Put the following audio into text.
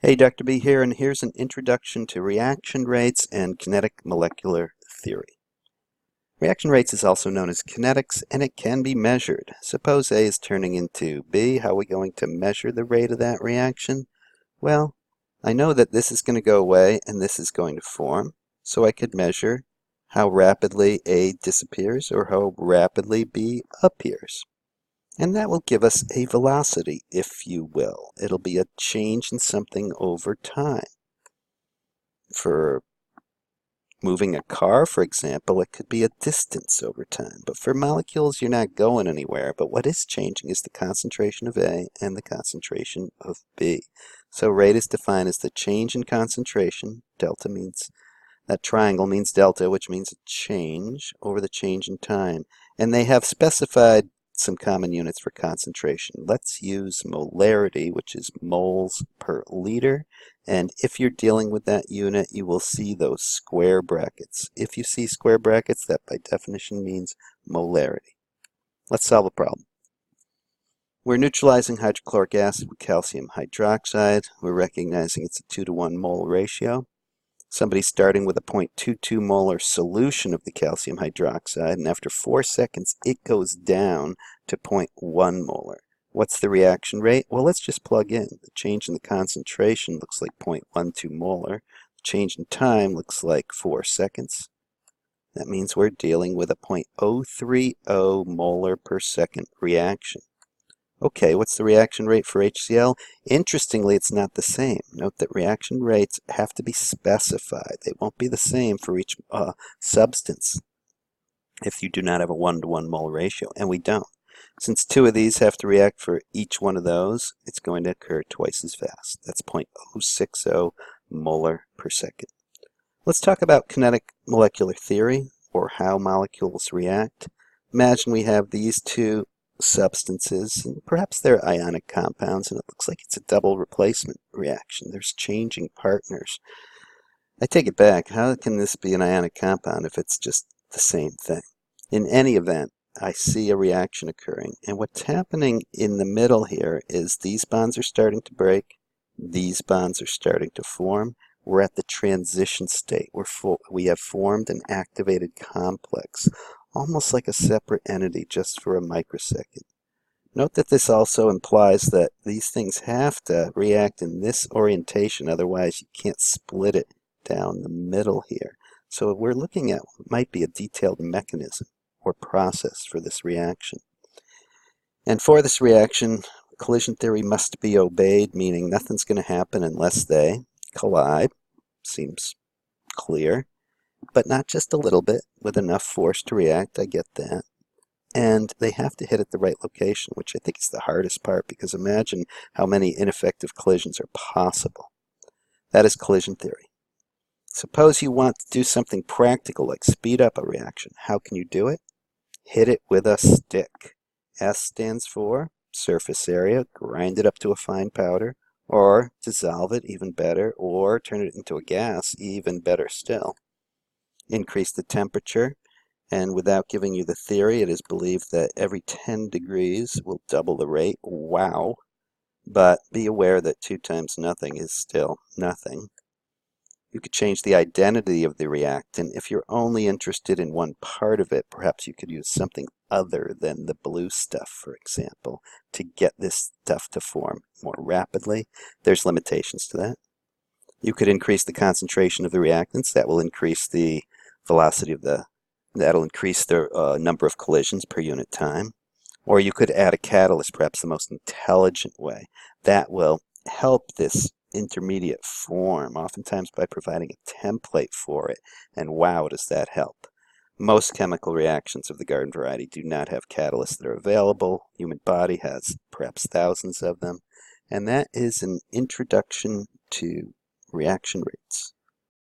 Hey, Dr. B here, and here's an introduction to reaction rates and kinetic molecular theory. Reaction rates is also known as kinetics, and it can be measured. Suppose A is turning into B. How are we going to measure the rate of that reaction? Well, I know that this is going to go away and this is going to form, so I could measure how rapidly A disappears or how rapidly B appears. And that will give us a velocity, if you will. It'll be a change in something over time. For moving a car, for example, it could be a distance over time. But for molecules, you're not going anywhere. But what is changing is the concentration of A and the concentration of B. So rate is defined as the change in concentration. Delta means, that triangle means delta, which means a change over the change in time. And they have specified some common units for concentration. Let's use molarity, which is moles per liter. And if you're dealing with that unit, you will see those square brackets. If you see square brackets, that by definition means molarity. Let's solve a problem. We're neutralizing hydrochloric acid with calcium hydroxide. We're recognizing it's a 2-to-1 mole ratio. Somebody's starting with a 0.22 molar solution of the calcium hydroxide, and after 4 seconds, it goes down to 0.1 molar. What's the reaction rate? Well, let's just plug in. The change in the concentration looks like 0.12 molar. The change in time looks like 4 seconds. That means we're dealing with a 0.030 molar per second reaction. Okay, what's the reaction rate for HCl? Interestingly, it's not the same. Note that reaction rates have to be specified. They won't be the same for each substance if you do not have a 1-to-1 mole ratio, and we don't. Since 2 of these have to react for each one of those, it's going to occur twice as fast. That's 0.060 molar per second. Let's talk about kinetic molecular theory, or how molecules react. Imagine we have these two substances, and perhaps they're ionic compounds, and it looks like it's a double replacement reaction. There's changing partners. I take it back. How can this be an ionic compound if it's just the same thing? In any event, I see a reaction occurring, and what's happening in the middle here is these bonds are starting to break, these bonds are starting to form. We're at the transition state. We have formed an activated complex, almost like a separate entity just for a microsecond. Note that this also implies that these things have to react in this orientation, otherwise you can't split it down the middle here. So we're looking at what might be a detailed mechanism or process for this reaction. And for this reaction, collision theory must be obeyed, meaning nothing's going to happen unless they collide. Seems clear. But not just a little bit, with enough force to react, I get that. And they have to hit at the right location, which I think is the hardest part, because imagine how many ineffective collisions are possible. That is collision theory. Suppose you want to do something practical, like speed up a reaction. How can you do it? Hit it with a stick. S stands for surface area, grind it up to a fine powder, or dissolve it, even better, or turn it into a gas, even better still. Increase the temperature, and without giving you the theory, it is believed that every 10 degrees will double the rate. Wow. But be aware that 2 times nothing is still nothing. You could change the identity of the reactant. If you're only interested in one part of it, perhaps you could use something other than the blue stuff, for example, to get this stuff to form more rapidly. There's limitations to that. You could increase the concentration of the reactants. That will increase the velocity of that'll increase the number of collisions per unit time. Or you could add a catalyst, perhaps the most intelligent way. That will help this intermediate form, oftentimes by providing a template for it. And wow, does that help. Most chemical reactions of the garden variety do not have catalysts that are available. Human body has perhaps thousands of them. And that is an introduction to reaction rates.